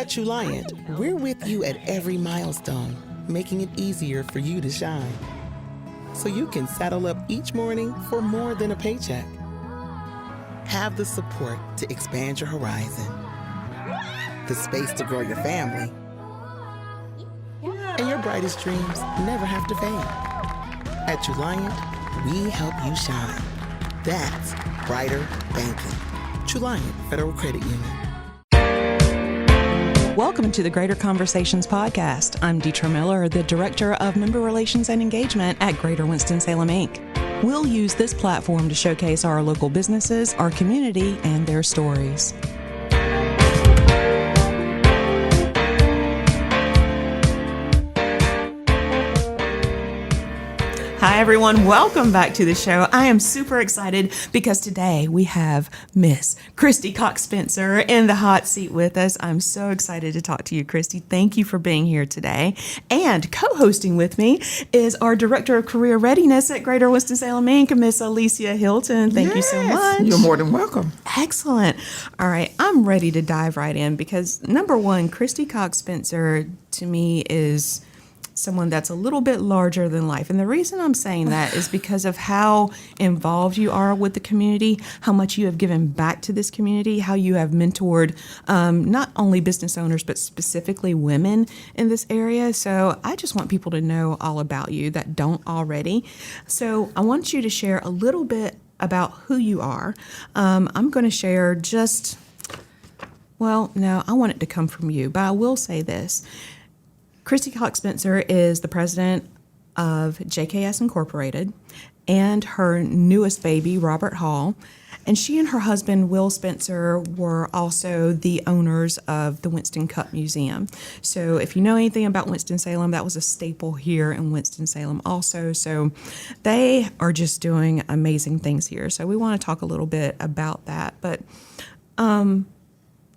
At Juliant, we're with you at every milestone, making it easier for you to shine. So you can saddle up each morning for more than a paycheck. Have the support to expand your horizon, the space to grow your family, and your brightest dreams never have to fade. At Juliant, we help you shine. That's brighter banking. Juliant Federal Credit Union. Welcome to the Greater Conversations podcast. I'm Deetra Miller, the Director of Member Relations and Engagement at Greater Winston-Salem, Inc. We'll use this platform to showcase our local businesses, our community, and their stories. Hi, everyone. Welcome back to the show. I am super excited because today we have Miss Christy Cox Spencer in the hot seat with us. I'm so excited to talk to you, Christy. Thank you for being here today. And co-hosting with me is our Director of Career Readiness at Greater Winston-Salem, Inc., Miss Alicia Hilton. Thank you so much. You're more than welcome. Excellent. All right. I'm ready to dive right in because, number one, Christy Cox Spencer, to me, is someone that's a little bit larger than life. And the reason I'm saying that is because of how involved you are with the community, how much you have given back to this community, how you have mentored not only business owners, but specifically women in this area. So I just want people to know all about you that don't already. So I want you to share a little bit about who you are. I'm going to share no, I want it to come from you, but I will say this. Christy Cox Spencer is the president of JKS Incorporated and her newest baby, Robert Hall. And she and her husband, Will Spencer, were also the owners of the Winston Cup Museum. So if you know anything about Winston-Salem, that was a staple here in Winston-Salem also. So they are just doing amazing things here. So we want to talk a little bit about that. But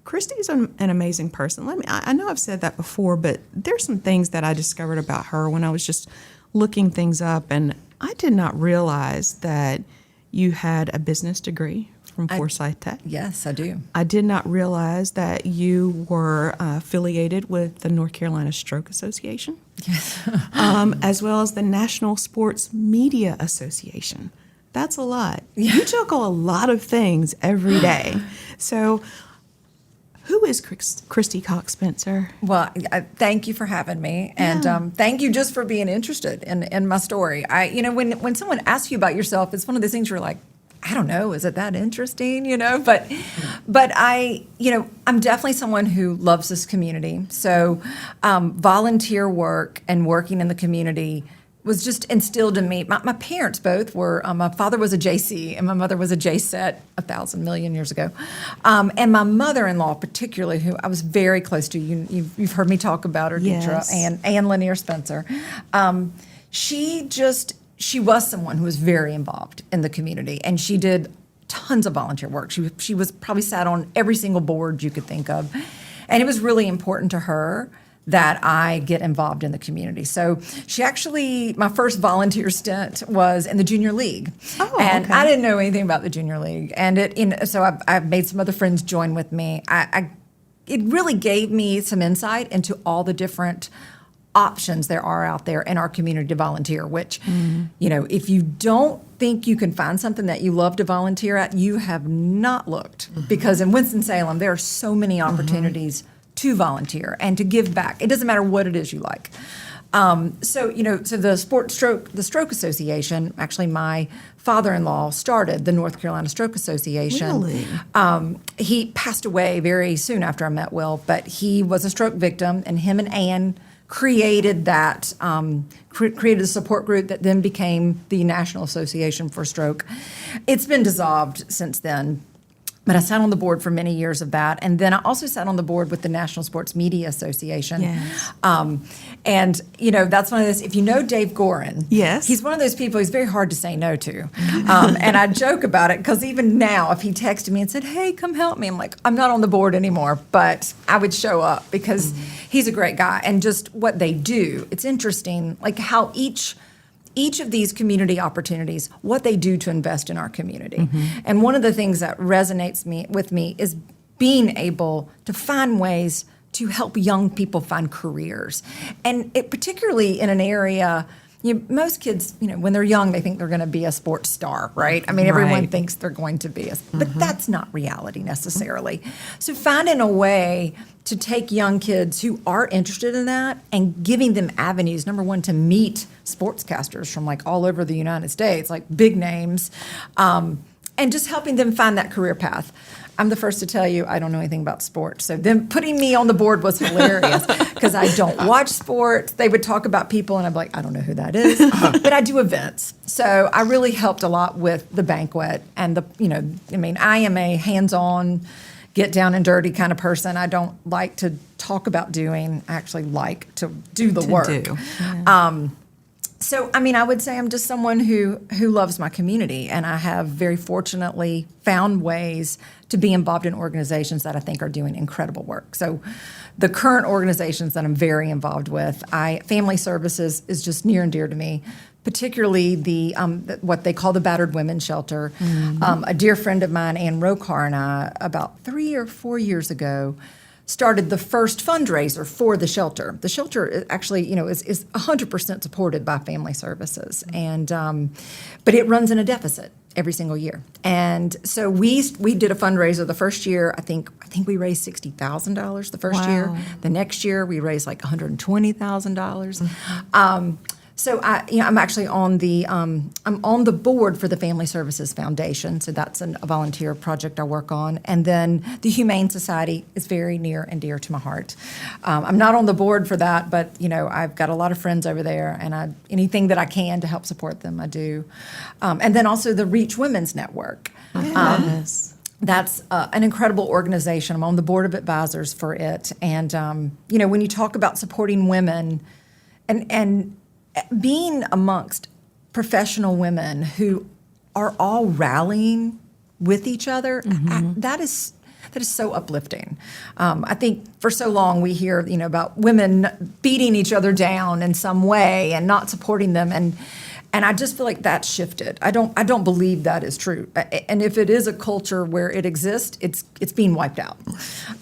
Christy's an amazing person. I know I've said that before, but there's some things that I discovered about her when I was just looking things up, and I did not realize that you had a business degree from Forsyth Tech. Yes, I do. I did not realize that you were affiliated with the North Carolina Stroke Association, yes, as well as the National Sports Media Association. That's a lot. Yeah. You juggle a lot of things every day. So who is Christy Cox Spencer? Well, thank you for having me, and thank you just for being interested in my story. When someone asks you about yourself, it's one of those things you're like, I don't know, is it that interesting? But I'm definitely someone who loves this community. So volunteer work and working in the community was just instilled in me. My parents both were, my father was a JC and my mother was a JSET 1,000 million years ago. And my mother-in-law particularly, who I was very close to, you've heard me talk about her, Yes. Deetra, Ann Lanier Spencer. She was someone who was very involved in the community, and she did tons of volunteer work. She was probably sat on every single board you could think of. And it was really important to her that I get involved in the community. So my first volunteer stint was in the junior league. Oh, and okay. I didn't know anything about the junior league. And so I've made some other friends join with me. It really gave me some insight into all the different options there are out there in our community to volunteer, which, if you don't think you can find something that you love to volunteer at, you have not looked. Mm-hmm. Because in Winston-Salem, there are so many opportunities to volunteer and to give back. It doesn't matter what it is you like. So the Stroke Association, actually my father-in-law started the North Carolina Stroke Association. Really? He passed away very soon after I met Will, but he was a stroke victim, and him and Ann created that, created a support group that then became the National Association for Stroke. It's been dissolved since then. But I sat on the board for many years of that. And then I also sat on the board with the National Sports Media Association. Yes. And, that's one of those, if you know Dave Gorin, yes, he's one of those people he's very hard to say no to. And I joke about it because even now, if he texted me and said, hey, come help me, I'm like, I'm not on the board anymore, but I would show up because he's a great guy. And just what they do, it's interesting, like how each of these community opportunities, what they do to invest in our community. Mm-hmm. And one of the things that resonates with me is being able to find ways to help young people find careers. And it, particularly in an area, most kids, when they're young, they think they're going to be a sports star, right? I mean, everyone Right. thinks they're going to be, but that's not reality necessarily. So finding a way to take young kids who are interested in that and giving them avenues, number one, to meet sportscasters from like all over the United States, like big names, and just helping them find that career path. I'm the first to tell you I don't know anything about sports. So them putting me on the board was hilarious because I don't watch sports. They would talk about people and I'm like, I don't know who that is. But I do events. So I really helped a lot with the banquet and I am a hands-on, get down and dirty kind of person. I don't like to talk about doing. I actually like to do the work. Yeah. So, I would say I'm just someone who loves my community, and I have very fortunately found ways to be involved in organizations that I think are doing incredible work. So, the current organizations that I'm very involved with, Family Services is just near and dear to me, particularly the what they call the Battered Women's Shelter. A dear friend of mine, Ann Rokar, and I, about 3 or 4 years ago, started the first fundraiser for the shelter. The shelter actually, is 100% supported by Family Services, and but it runs in a deficit every single year. And so we did a fundraiser the first year. I think we raised $60,000 the first year. The next year we raised like $120,000. So I'm actually on the board for the Family Services Foundation. So that's a volunteer project I work on. And then the Humane Society is very near and dear to my heart. I'm not on the board for that, but I've got a lot of friends over there, and anything that I can to help support them, I do. And then also the Reach Women's Network. Yes. That's an incredible organization. I'm on the board of advisors for it. And when you talk about supporting women and being amongst professional women who are all rallying with each other, that is so uplifting. I think for so long we hear about women beating each other down in some way and not supporting them, and I just feel like that's shifted. I don't believe that is true. And if it is a culture where it exists, it's being wiped out.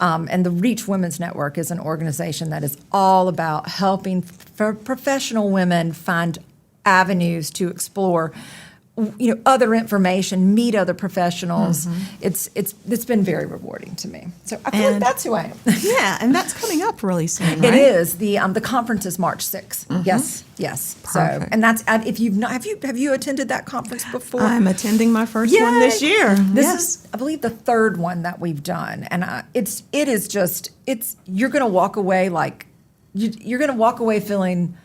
And the Reach Women's Network is an organization that is all about helping professional women find avenues to explore other information, meet other professionals. It's been very rewarding to me. So I feel like that's who I am. Yeah, and that's coming up really soon, right? It is. The conference is March 6th. Yes. Perfect. So, and that's if you've not have you attended that conference before? I'm attending my first Yay! one this year. This Yes. is, I believe, the third one that we've done, and you're going to walk away you're going to walk away feeling,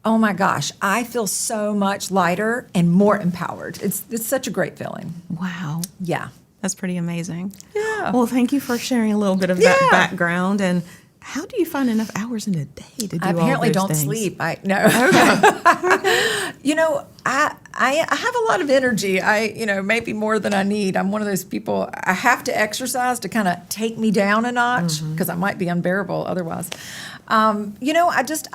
oh my gosh, I feel so much lighter and more empowered. It's such a great feeling. Wow. Yeah. That's pretty amazing. Yeah. Well, thank you for sharing a little bit of that background. And how do you find enough hours in a day to do I apparently all don't those things? sleep. I have a lot of energy. Maybe more than I need. I'm one of those people, I have to exercise to kind of take me down a notch because I might be unbearable otherwise. I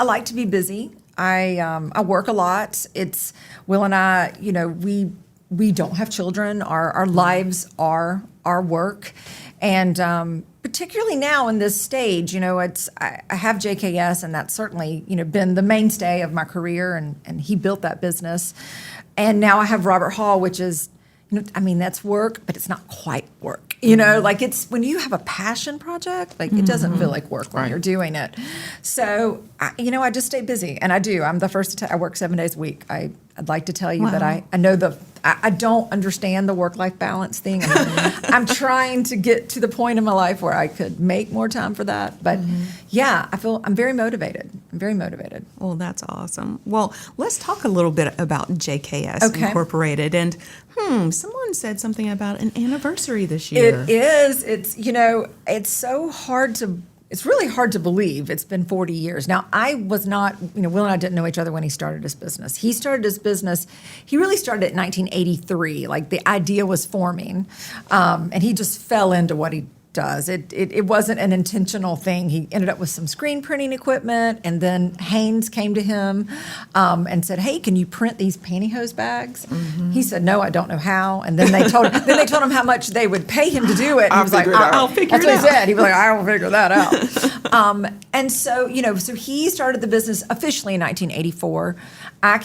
like to be busy. I work a lot. It's Will and I, we don't have children. Our lives are our work. And particularly now in this stage, I have JKS, and that's certainly, been the mainstay of my career, and he built that business. And now I have Robert Hall, which is, that's work, but it's not quite work. It's when you have a passion project, it doesn't feel like work when you're doing it. So, I just stay busy, and I do. I'm the first to I work 7 days a week. I'd like to tell you that I know I don't understand the work-life balance thing. I'm trying to get to the point in my life where I could make more time for that. But I feel I'm very motivated. Well, that's awesome. Well, let's talk a little bit about JKS Incorporated. And someone said something about an anniversary this year. It is. It's really hard to believe it's been 40 years. Now, I was not, Will and I didn't know each other when he started his business. He really started it in 1983. The idea was forming, and he just fell into what he does. It wasn't an intentional thing. He ended up with some screen printing equipment, and then Haynes came to him and said, "Hey, can you print these pantyhose bags?" He said, "No, I don't know how." And then they told him how much they would pay him to do it. And he was like, I'll figure it out. That's what he said. He was like, "I will figure that out." And so, so he started the business officially in 1984. I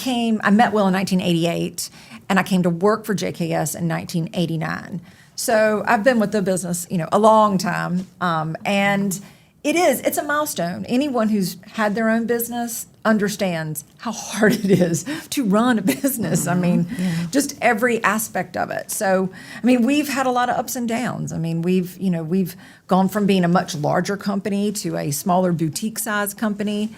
met Will in 1988, and I came to work for JKS in 1989. So I've been with the business, a long time. And it's a milestone. Anyone who's had their own business understands how hard it is to run a business. I mean, just every aspect of it. So, we've had a lot of ups and downs. We've gone from being a much larger company to a smaller boutique size company.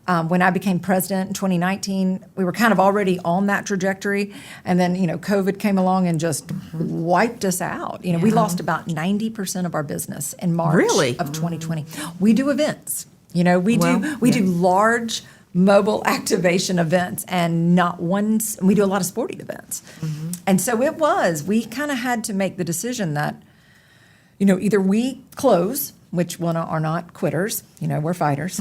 When I became president in 2019, we were kind of already on that trajectory. And then, COVID came along and just wiped us out. We lost about 90% of our business in March of 2020. We do events. We do large mobile activation events, and we do a lot of sporting events. And so we kind of had to make the decision that, either we close, which are not quitters, we're fighters,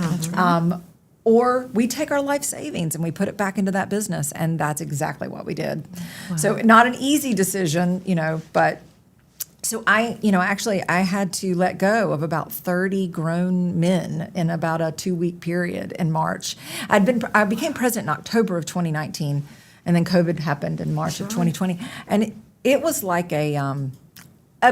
or we take our life savings and we put it back into that business. And that's exactly what we did. Wow. So not an easy decision, but so I had to let go of about 30 grown men in about a 2-week period in March. I became president in October of 2019, and then COVID happened in March of 2020. And it was like a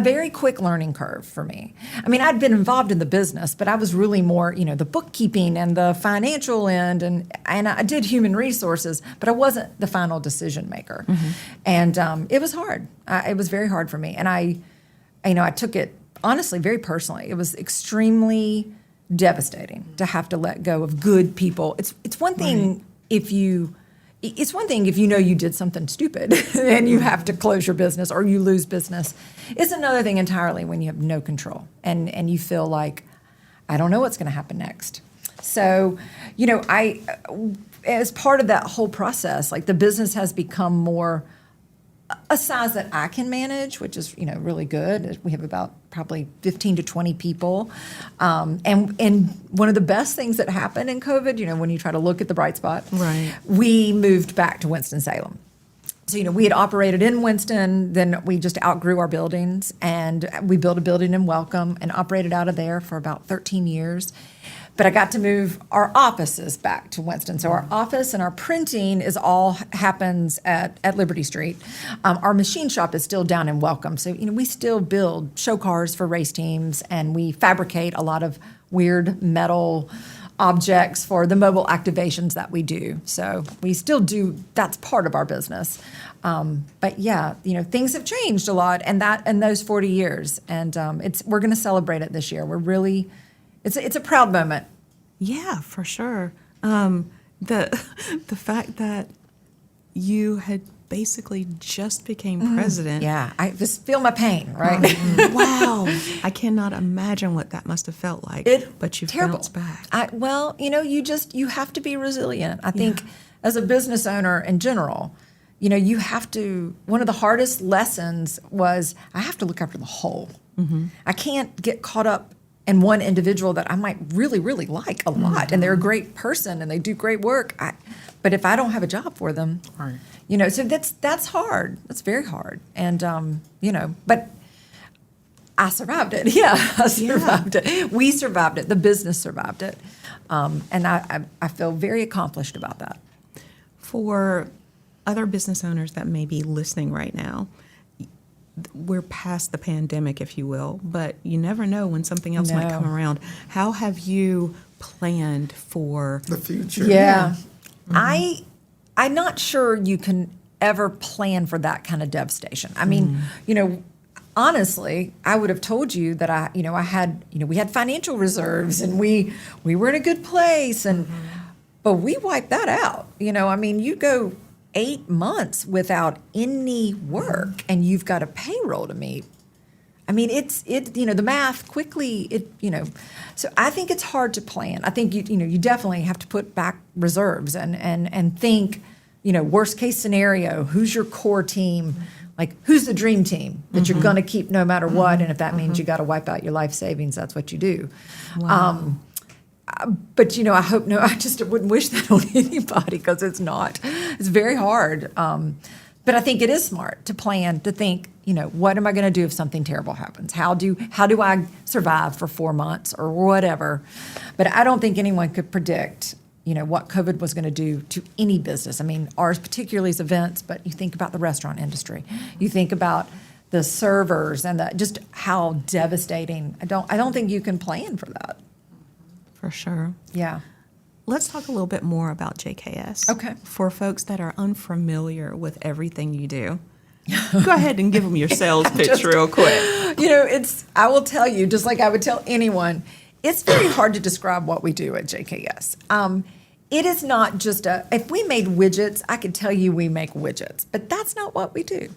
very quick learning curve for me. I'd been involved in the business, but I was really more, the bookkeeping and the financial end, and I did human resources, but I wasn't the final decision maker. And it was hard. It was very hard for me. And I took it, honestly, very personally. It was extremely devastating to have to let go of good people. It's one thing if you know you did something stupid and you have to close your business or you lose business. It's another thing entirely when you have no control and you feel like, I don't know what's going to happen next. So, as part of that whole process, like the business has become more a size that I can manage, which is, really good. We have about probably 15 to 20 people. And one of the best things that happened in COVID, when you try to look at the bright spot, we moved back to Winston-Salem. So, we had operated in Winston, then we just outgrew our buildings, and we built a building in Welcome and operated out of there for about 13 years. But I got to move our offices back to Winston. So our office and our printing happens at Liberty Street. Our machine shop is still down in Welcome. So, we still build show cars for race teams, and we fabricate a lot of weird metal objects for the mobile activations that we do. So we still do, that's part of our business. But yeah, things have changed a lot in those 40 years. And we're going to celebrate it this year. We're really, it's a proud moment. Yeah, for sure. The fact that you had basically just became president. Yeah, I just feel my pain, right? Wow. I cannot imagine what that must have felt like. But you bounced back. You have to be resilient. I think as a business owner in general, you have to, one of the hardest lessons was I have to look after the whole. I can't get caught up in one individual that I might really, really like a lot, and they're a great person and they do great work. But if I don't have a job for them, so that's hard. That's very hard. And but I survived it. Yeah, I survived it. We survived it. The business survived it, and I feel very accomplished about that. For other business owners that may be listening right now, we're past the pandemic, if you will, but you never know when something else might come around. How have you planned for the future? Yeah. I'm not sure you can ever plan for that kind of devastation. I mean, honestly, I would have told you that we had financial reserves and we were in a good place, but we wiped that out. You go 8 months without any work and you've got a payroll to meet. The math quickly, so I think it's hard to plan. I think you definitely have to put back reserves and think, worst case scenario, who's your core team? Like, who's the dream team that you're going to keep no matter what? And if that means you got to wipe out your life savings, that's what you do. Wow. But, I just wouldn't wish that on anybody because it's very hard. But I think it is smart to plan, to think, what am I going to do if something terrible happens? How do I survive for 4 months or whatever? But I don't think anyone could predict, what COVID was going to do to any business. I mean, ours particularly is events, but you think about the restaurant industry. You think about the servers and just how devastating. I don't think you can plan for that. For sure. Yeah. Let's talk a little bit more about JKS. Okay. For folks that are unfamiliar with everything you do, go ahead and give them your sales pitch real quick. I will tell you, just like I would tell anyone, it's very hard to describe what we do at JKS. It is not just if we made widgets, I could tell you we make widgets, but that's not what we do.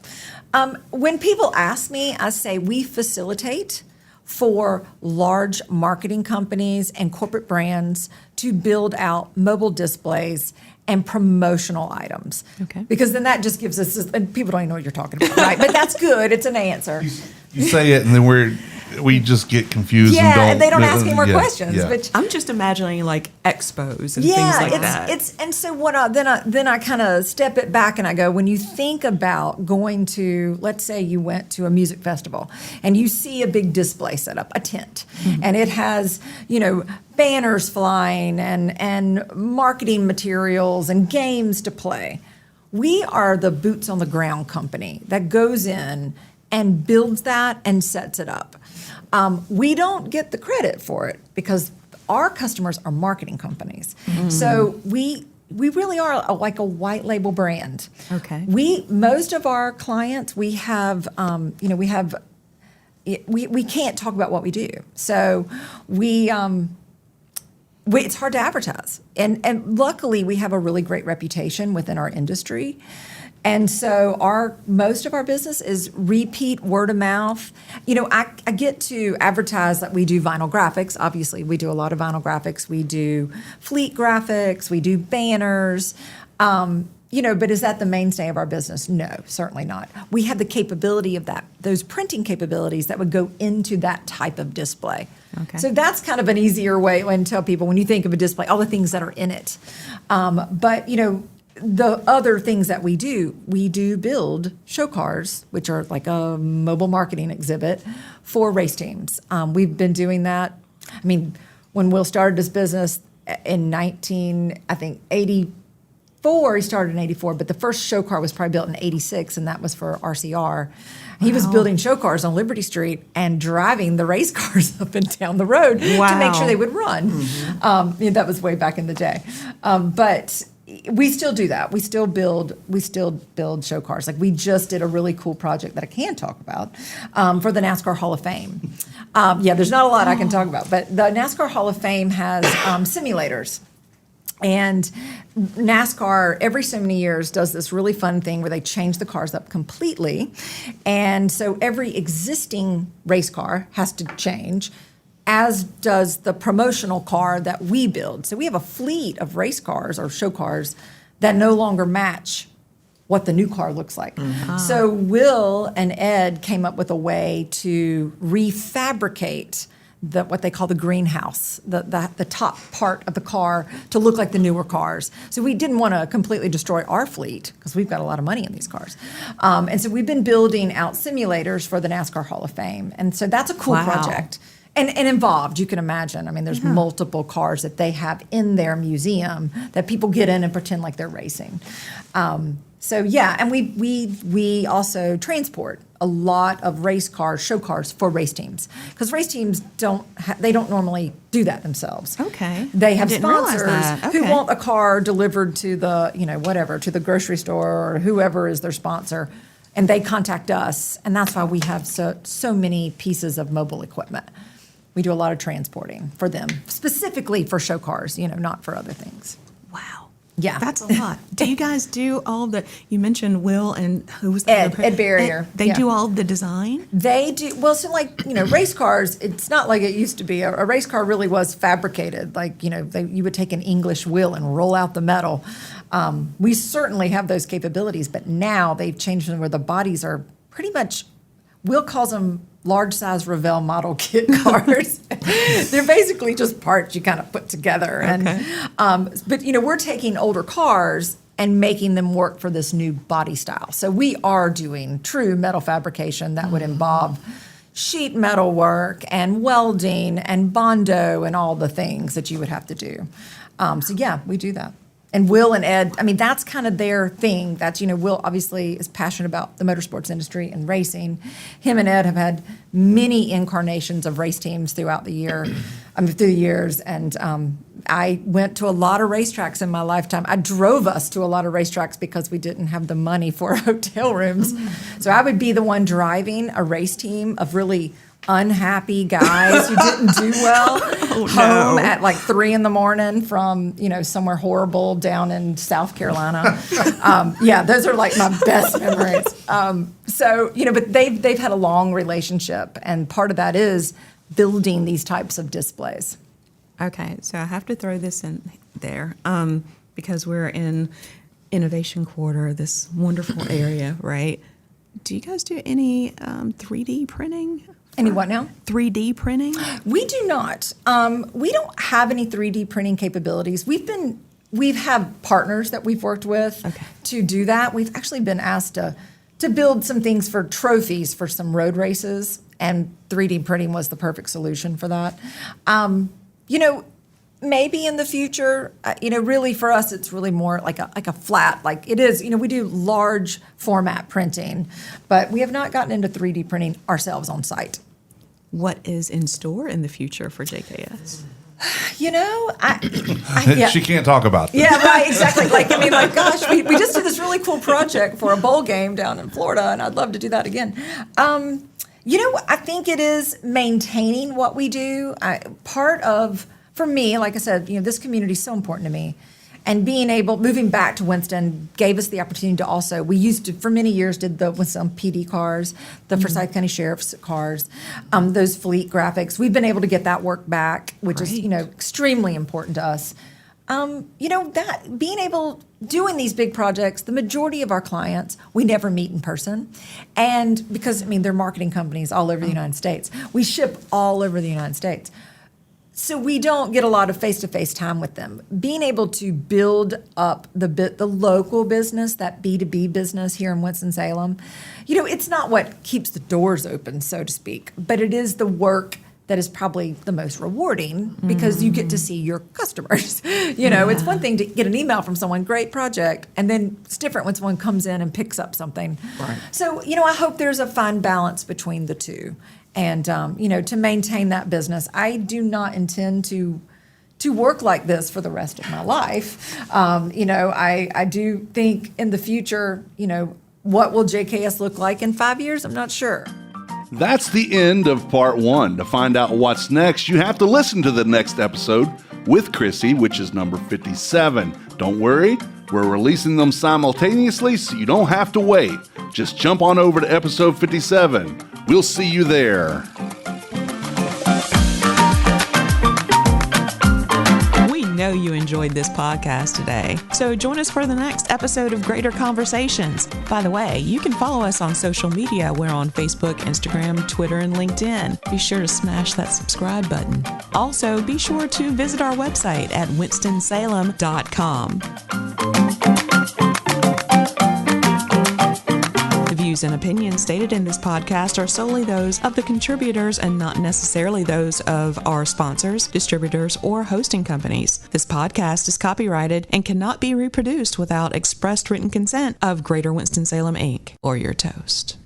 When people ask me, I say we facilitate for large marketing companies and corporate brands to build out mobile displays and promotional items. Okay. Because then that just gives us, and people don't even know what you're talking about, right? But that's good. It's an answer. You say it, and then we just get confused. Yeah, and they don't ask any more questions. Yeah. But I'm just imagining like expos and things like that. And so then I kind of step it back and I go, when you think about going to, let's say you went to a music festival and you see a big display set up, a tent, and it has, banners flying and marketing materials and games to play. We are the boots on the ground company that goes in and builds that and sets it up. We don't get the credit for it because our customers are marketing companies. So we really are like a white label brand. Okay. Most of our clients, we have, we can't talk about what we do. So it's hard to advertise. And luckily we have a really great reputation within our industry. And so most of our business is repeat word of mouth. I get to advertise that we do vinyl graphics. Obviously, we do a lot of vinyl graphics. We do fleet graphics. We do banners. But is that the mainstay of our business? No, certainly not. We have the capability of those printing capabilities that would go into that type of display. Okay. So that's kind of an easier way to tell people when you think of a display, all the things that are in it. The other things that we do build show cars, which are like a mobile marketing exhibit for race teams. We've been doing that. I mean, when Will started this business in 1984, he started in 84, but the first show car was probably built in 86, and that was for RCR. He was building show cars on Liberty Street and driving the race cars up and down the road to make sure they would run. That was way back in the day. But we still do that. We still build show cars. Like we just did a really cool project that I can talk about for the NASCAR Hall of Fame. There's not a lot I can talk about, but the NASCAR Hall of Fame has simulators. And NASCAR, every so many years, does this really fun thing where they change the cars up completely. And so every existing race car has to change, as does the promotional car that we build. So we have a fleet of race cars or show cars that no longer match what the new car looks like. So Will and Ed came up with a way to refabricate what they call the greenhouse, the top part of the car to look like the newer cars. So we didn't want to completely destroy our fleet because we've got a lot of money in these cars. And so we've been building out simulators for the NASCAR Hall of Fame. And so that's a cool project. And involved, you can imagine. I mean, there's multiple cars that they have in their museum that people get in and pretend like they're racing. And we also transport a lot of race cars, show cars for race teams, because race teams don't normally do that themselves. Okay, they have didn't realize sponsors that. who want a car delivered to the to the grocery store or whoever is their sponsor, and they contact us, and that's why we have so many pieces of mobile equipment. We do a lot of transporting for them, specifically for show cars, not for other things. Wow. Yeah. That's a lot. Do you guys do all you mentioned Will and who was the Ed Barrier. They do all the design? They do. Well, so race cars, it's not like it used to be. A race car really was fabricated. You would take an English wheel and roll out the metal. We certainly have those capabilities, but now they've changed them where the bodies are pretty much, Will calls them large size Revell model kit cars. They're basically just parts you kind of put together. Okay. But we're taking older cars and making them work for this new body style. So we are doing true metal fabrication that would involve sheet metal work and welding and Bondo and all the things that you would have to do. So yeah, we do that. And Will and Ed, I mean, that's kind of their thing. That's, Will obviously is passionate about the motorsports industry and racing. Him and Ed have had many incarnations of race teams throughout the through the years. And I went to a lot of racetracks in my lifetime. I drove us to a lot of racetracks because we didn't have the money for hotel rooms. So I would be the one driving a race team of really unhappy guys who didn't do well home at like 3 a.m. from somewhere horrible down in South Carolina. Those are like my best memories. But they've had a long relationship, and part of that is building these types of displays. Okay, so I have to throw this in there because we're in Innovation Quarter, this wonderful area, right? Do you guys do any 3D printing? Any what now? 3D printing? We do not. We don't have any 3D printing capabilities. We've had partners that we've worked with to do that. We've actually been asked to build some things for trophies for some road races, and 3D printing was the perfect solution for that. Maybe in the future, really for us, it's really more like a flat, like it is, we do large format printing, but we have not gotten into 3D printing ourselves on site. What is in store in the future for JKS? She can't talk about this. Yeah, right, exactly. Gosh, we just did this really cool project for a bowl game down in Florida, and I'd love to do that again. I think it is maintaining what we do. For me, like I said, this community is so important to me. And moving back to Winston gave us the opportunity to also, for many years, did the Winston PD cars, the Forsyth County Sheriff's cars, those fleet graphics. We've been able to get that work back, which is, extremely important to us. That being able, doing these big projects, the majority of our clients, we never meet in person. And because, they're marketing companies all over the United States. We ship all over the United States. So we don't get a lot of face-to-face time with them. Being able to build up the local business, that B2B business here in Winston-Salem, it's not what keeps the doors open, so to speak, but it is the work that is probably the most rewarding because you get to see your customers. It's one thing to get an email from someone, great project, and then it's different when someone comes in and picks up something. Right. So, I hope there's a fine balance between the two. And, to maintain that business, I do not intend to work like this for the rest of my life. I do think in the future, what will JKS look like in 5 years? I'm not sure. That's the end of part 1. To find out what's next, you have to listen to the next episode with Chrissy, which is number 57. Don't worry, we're releasing them simultaneously, so you don't have to wait. Just jump on over to episode 57. We'll see you there. We know you enjoyed this podcast today, so join us for the next episode of Greater Conversations. By the way, you can follow us on social media. We're on Facebook, Instagram, Twitter, and LinkedIn. Be sure to smash that subscribe button. Also, be sure to visit our website at winstonsalem.com. The views and opinions stated in this podcast are solely those of the contributors and not necessarily those of our sponsors, distributors, or hosting companies. This podcast is copyrighted and cannot be reproduced without expressed written consent of Greater Winston-Salem, Inc. or your toast.